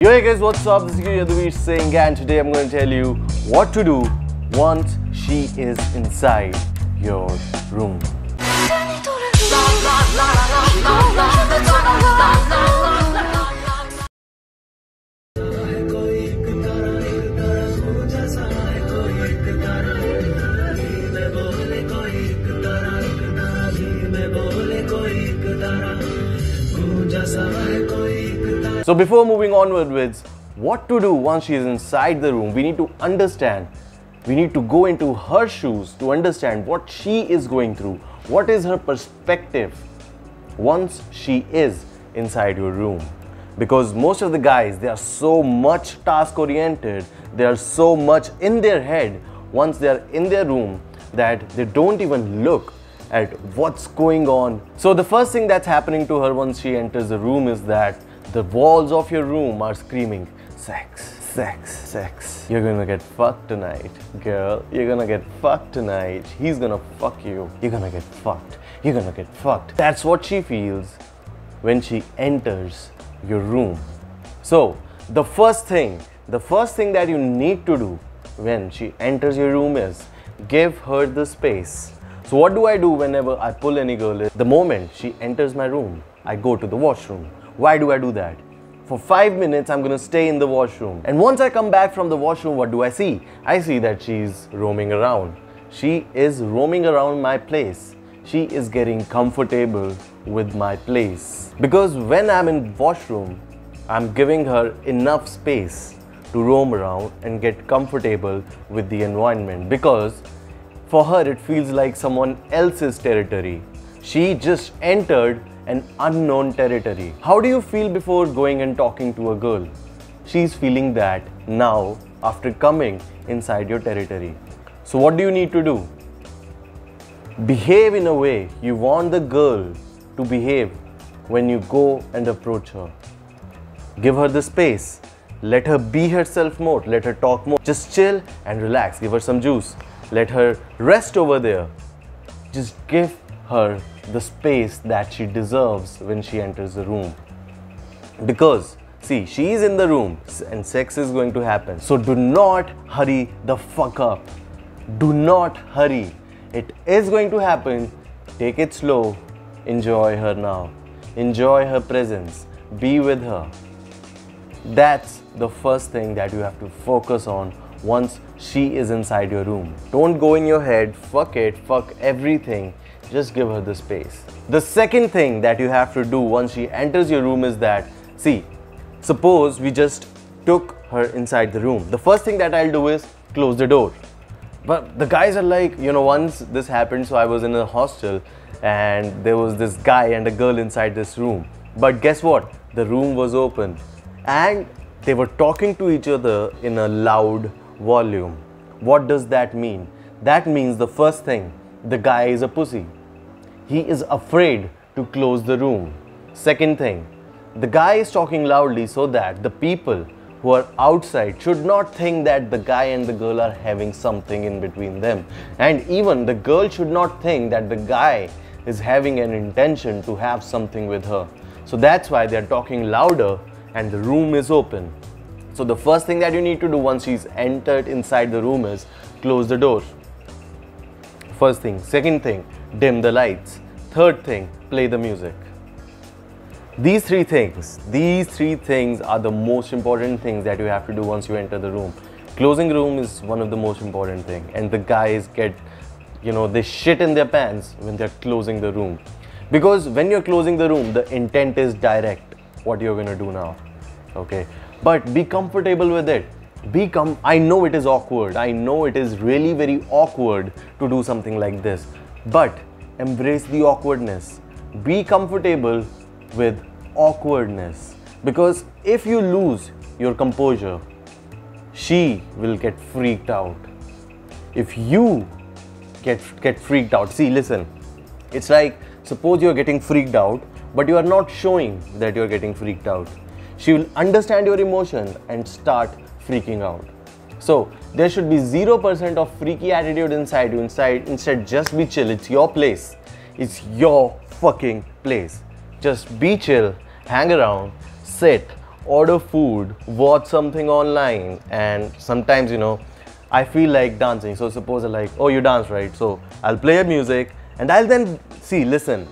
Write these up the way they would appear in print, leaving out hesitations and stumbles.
Yo hey guys, what's up? This is Yadhuvir saying, and today I'm going to tell you what to do once she is inside your room. So before moving onward with what to do once she is inside the room, we need to understand, we need to go into her shoes to understand what she is going through, what is her perspective once she is inside your room. Because most of the guys, they are so much task oriented, they are so much in their head once they are in their room that they don't even look at what's going on. So the first thing that's happening to her once she enters the room is that the walls of your room are screaming, sex, sex, sex. You're gonna get fucked tonight, girl. You're gonna get fucked tonight. He's gonna fuck you. You're gonna get fucked. You're gonna get fucked. That's what she feels when she enters your room. So the first thing that you need to do when she enters your room is give her the space. So what do I do whenever I pull any girl? The moment she enters my room, I go to the washroom. Why do I do that? For 5 minutes, I'm gonna stay in the washroom. And once I come back from the washroom, what do I see? I see that she's roaming around. She is roaming around my place. She is getting comfortable with my place. Because when I'm in washroom, I'm giving her enough space to roam around and get comfortable with the environment. Because for her, it feels like someone else's territory. She just entered an unknown territory. How do you feel before going and talking to a girl? She's feeling that now after coming inside your territory. So what do you need to do? Behave in a way you want the girl to behave when you go and approach her. Give her the space. Let her be herself more. Let her talk more. Just chill and relax. Give her some juice. Let her rest over there. Just give her the space that she deserves when she enters the room. Because see, she is in the room and sex is going to happen. So do not hurry the fuck up. Do not hurry. It is going to happen. Take it slow. Enjoy her now. Enjoy her presence. Be with her. That's the first thing that you have to focus on once she is inside your room. Don't go in your head, fuck it, fuck everything. Just give her the space. The second thing that you have to do once she enters your room is that, see, suppose we just took her inside the room. The first thing that I'll do is close the door. But the guys are like, you know, once this happened, so I was in a hostel and there was this guy and a girl inside this room. But guess what? The room was open and they were talking to each other in a loud volume. What does that mean? That means the first thing, the guy is a pussy. He is afraid to close the room. Second thing, the guy is talking loudly so that the people who are outside should not think that the guy and the girl are having something in between them. And even the girl should not think that the guy is having an intention to have something with her. So that's why they are talking louder and the room is open. So the first thing that you need to do once she's entered inside the room is close the door. First thing. Second thing, dim the lights. Third thing, play the music. These three things are the most important things that you have to do once you enter the room. Closing room is one of the most important things, and the guys get, you know, they shit in their pants when they're closing the room. Because when you're closing the room, the intent is direct, what you're gonna do now, okay? But be comfortable with it. I know it is awkward. I know it is really very awkward to do something like this. But embrace the awkwardness. Be comfortable with awkwardness. Because if you lose your composure, she will get freaked out. If you get freaked out, see, listen. It's like, suppose you're getting freaked out, but you are not showing that you're getting freaked out. She will understand your emotion and start freaking out. So there should be 0% of freaky attitude inside you. Instead, just be chill. It's your place. It's your fucking place. Just be chill, hang around, sit, order food, watch something online, and sometimes, you know, I feel like dancing. So suppose like, oh, you dance, right? So I'll play a music and I'll then listen,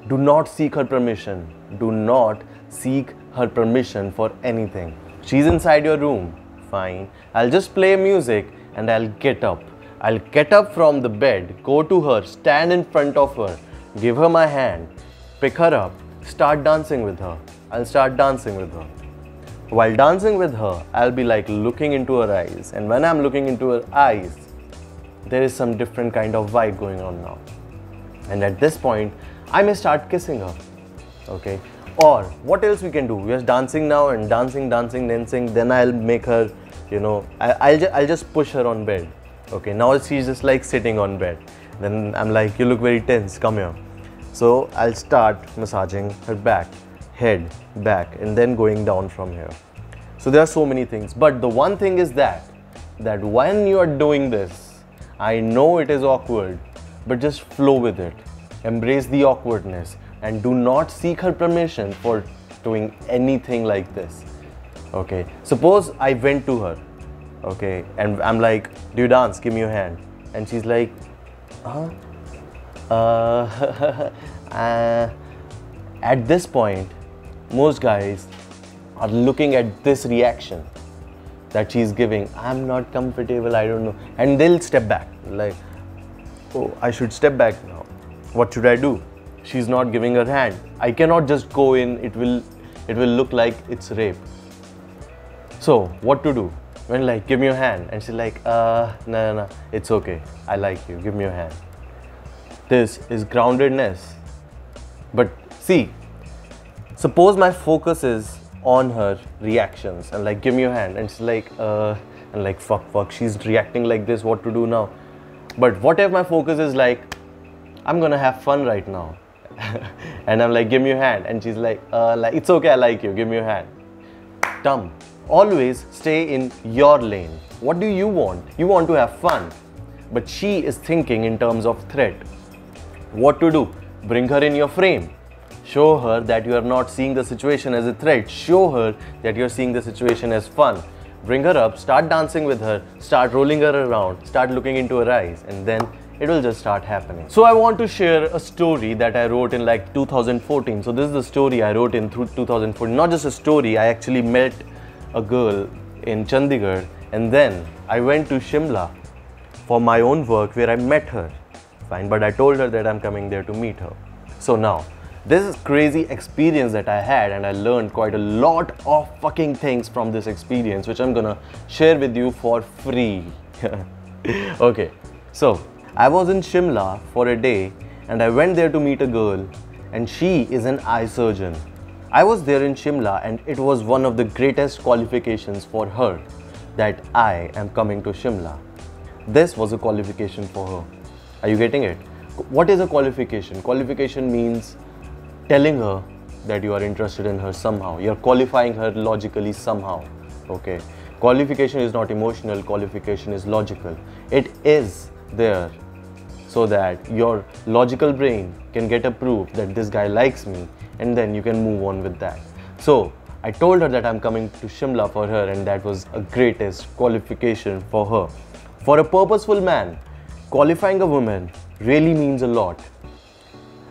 do not seek her permission. Do not seek her permission for anything. She's inside your room, fine. I'll just play music and I'll get up. I'll get up from the bed, go to her, stand in front of her, give her my hand, pick her up, start dancing with her. I'll start dancing with her. While dancing with her, I'll be like looking into her eyes. And when I'm looking into her eyes, there is some different kind of vibe going on now. And at this point, I may start kissing her. Okay? Or what else we can do? We are dancing now and dancing. Then I'll make her, you know, I'll just push her on bed. Okay? Now she's just like sitting on bed. Then I'm like, you look very tense. Come here. So I'll start massaging her back. Head, back, and then going down from here. So there are so many things, but the one thing is that when you are doing this, I know it is awkward, but just flow with it. Embrace the awkwardness and do not seek her permission for doing anything like this. Okay, suppose I went to her, okay, and I'm like, do you dance? Give me your hand. And she's like, at this point, most guys are looking at this reaction that she's giving. I'm not comfortable, I don't know. And they'll step back like, oh, I should step back now. What should I do? She's not giving her hand. I cannot just go in, it will look like it's rape. So what to do? When like, give me your hand. And she's like, no, it's okay. I like you, give me your hand. This is groundedness. But see, suppose my focus is on her reactions and like, give me your hand, and she's like, and like, fuck, she's reacting like this, what to do now? But what if my focus is like, I'm gonna have fun right now, and I'm like, give me your hand, and she's like, it's okay, I like you, give me your hand. Dumb. Always stay in your lane. What do you want? You want to have fun, but she is thinking in terms of threat. What to do? Bring her in your frame. Show her that you are not seeing the situation as a threat. Show her that you're seeing the situation as fun. Bring her up, start dancing with her, start rolling her around, start looking into her eyes, and then it will just start happening. So I want to share a story that I wrote in like 2014. So this is the story I wrote in 2014. Not just a story, I actually met a girl in Chandigarh, and then I went to Shimla for my own work where I met her. Fine, but I told her that I'm coming there to meet her. So now, this is crazy experience that I had, and I learned quite a lot of fucking things from this experience, which I'm gonna share with you for free. Okay, so I was in Shimla for a day and I went there to meet a girl, and she is an eye surgeon. I was there in Shimla and it was one of the greatest qualifications for her that I am coming to Shimla. This was a qualification for her. Are you getting it? What is a qualification? Qualification means telling her that you are interested in her somehow. You're qualifying her logically somehow. Okay. Qualification is not emotional, qualification is logical. It is there so that your logical brain can get a proof that this guy likes me, and then you can move on with that. So I told her that I'm coming to Shimla for her, and that was a greatest qualification for her. For a purposeful man, qualifying a woman really means a lot.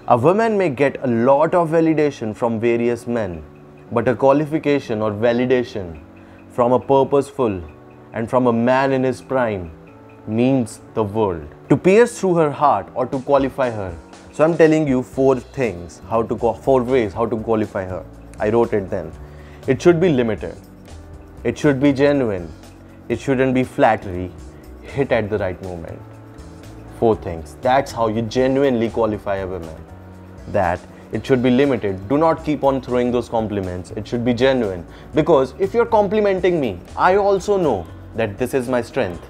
A woman may get a lot of validation from various men, but a qualification or validation from a purposeful and from a man in his prime means the world. To pierce through her heart or to qualify her. So I'm telling you four ways how to qualify her. I wrote it then. It should be limited. It should be genuine. It shouldn't be flattery. Hit at the right moment. 4 things. That's how you genuinely qualify a woman. That it should be limited. Do not keep on throwing those compliments. It should be genuine. Because if you're complimenting me, I also know that this is my strength.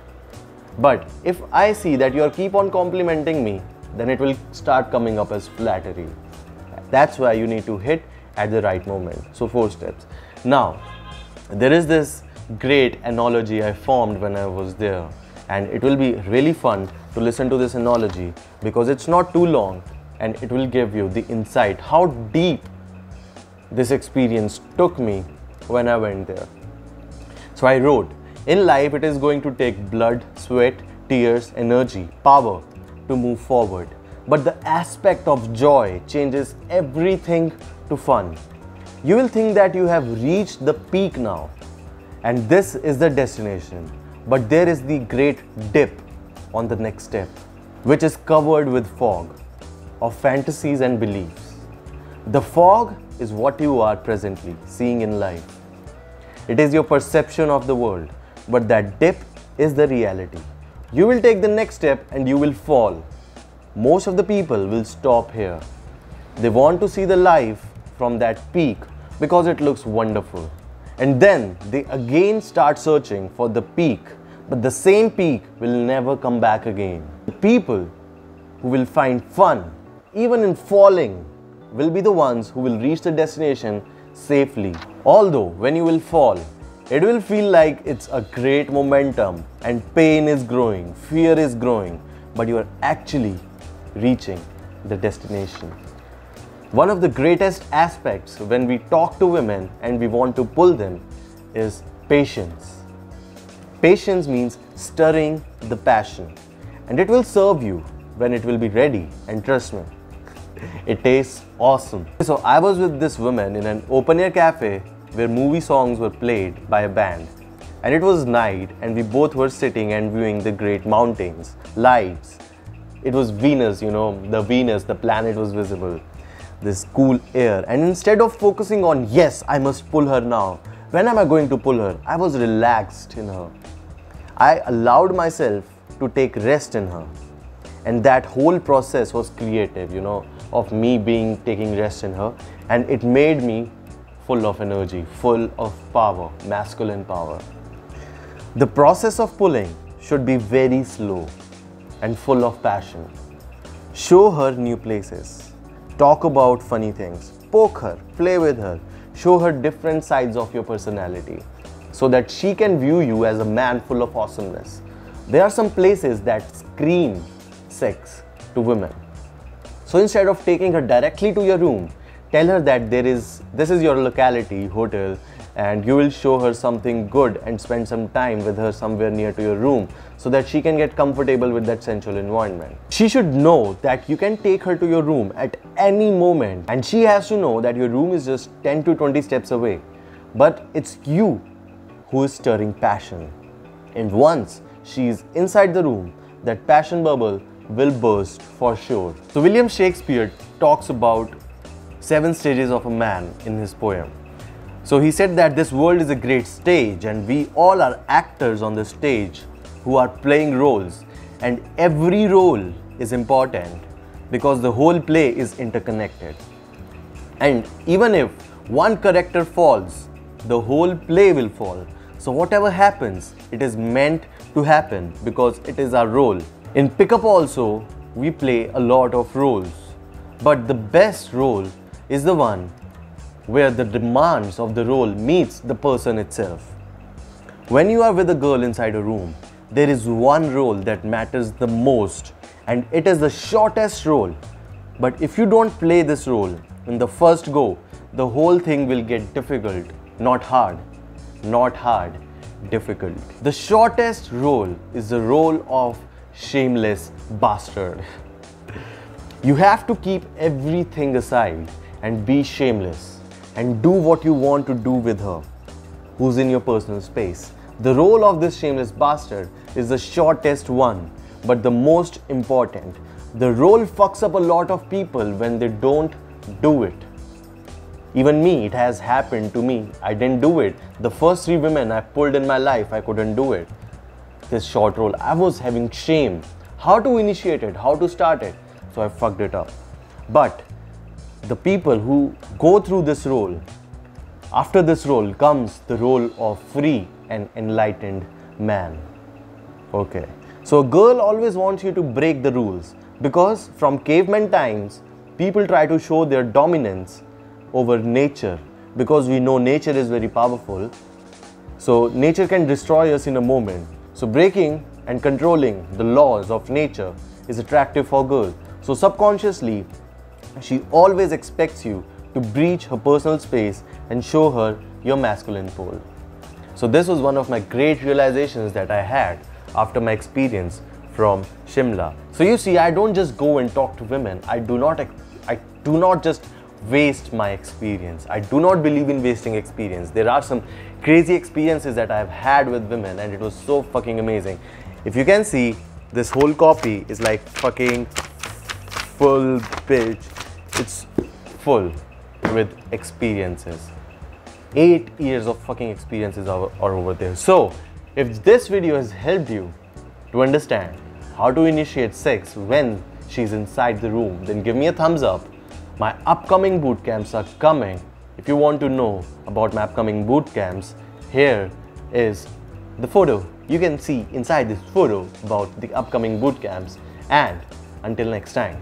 But if I see that you keep on complimenting me, then it will start coming up as flattery. That's why you need to hit at the right moment. So 4 steps. Now, there is this great analogy I formed when I was there, and it will be really fun to listen to this analogy because it's not too long and it will give you the insight how deep this experience took me when I went there. So I wrote, in life it is going to take blood, sweat, tears, energy, power to move forward. But the aspect of joy changes everything to fun. You will think that you have reached the peak now, and this is the destination. But there is the great dip on the next step, which is covered with fog of fantasies and beliefs. The fog is what you are presently seeing in life. It is your perception of the world, but that dip is the reality. You will take the next step and you will fall. Most of the people will stop here. They want to see the life from that peak because it looks wonderful. And then they again start searching for the peak, but the same peak will never come back again. The people who will find fun, even in falling, will be the ones who will reach the destination safely. Although when you will fall, it will feel like it's a great momentum and pain is growing, fear is growing, but you are actually reaching the destination. One of the greatest aspects when we talk to women and we want to pull them is patience. Patience means stirring the passion, and it will serve you when it will be ready, and trust me, it tastes awesome. So I was with this woman in an open-air cafe where movie songs were played by a band, and it was night and we both were sitting and viewing the great mountains, lights. It was Venus, the planet was visible, this cool air, and instead of focusing on, yes, I must pull her now, when am I going to pull her, I was relaxed in her. I allowed myself to take rest in her, and that whole process was creative, of me taking rest in her, and it made me full of energy, full of power, masculine power. The process of pulling should be very slow and full of passion. Show her new places, talk about funny things, poke her, play with her, show her different sides of your personality so that she can view you as a man full of awesomeness. There are some places that scream sex to women. So instead of taking her directly to your room, tell her that this is your locality, hotel, and you will show her something good and spend some time with her somewhere near to your room so that she can get comfortable with that sensual environment. She should know that you can take her to your room at any moment, and she has to know that your room is just 10 to 20 steps away. But it's you who is stirring passion. And once she is inside the room, that passion bubble will burst for sure. So William Shakespeare talks about 7 stages of a man in his poem. So he said that this world is a great stage and we all are actors on the stage who are playing roles, and every role is important because the whole play is interconnected. And even if one character falls, the whole play will fall. So whatever happens, it is meant to happen because it is our role. In pickup also, we play a lot of roles, but the best role is the one where the demands of the role meets the person itself. When you are with a girl inside a room, there is one role that matters the most, and it is the shortest role. But if you don't play this role in the first go, the whole thing will get difficult, not hard, difficult. The shortest role is the role of shameless bastard. You have to keep everything aside and be shameless and do what you want to do with her, who's in your personal space. The role of this shameless bastard is the shortest one, but the most important. The role fucks up a lot of people when they don't do it. Even me, it has happened to me. I didn't do it. The first 3 women I pulled in my life, I couldn't do it. This short role, I was having shame. How to initiate it, how to start it. So I fucked it up. But the people who go through this role, after this role comes the role of free and enlightened man. Okay. So a girl always wants you to break the rules because from caveman times, people try to show their dominance over nature because we know nature is very powerful. So nature can destroy us in a moment. So breaking and controlling the laws of nature is attractive for girls. So subconsciously, she always expects you to breach her personal space and show her your masculine pole. So this was one of my great realizations that I had after my experience from Shimla. So you see, I don't just go and talk to women. I do not just waste my experience. I do not believe in wasting experience. There are some crazy experiences that I've had with women and it was so fucking amazing. If you can see, this whole copy is like fucking full page. It's full with experiences. 8 years of fucking experiences are over there. So if this video has helped you to understand how to initiate sex when she's inside the room, then give me a thumbs up. My upcoming boot camps are coming. If you want to know about my upcoming boot camps, here is the photo. You can see inside this photo about the upcoming boot camps. And until next time.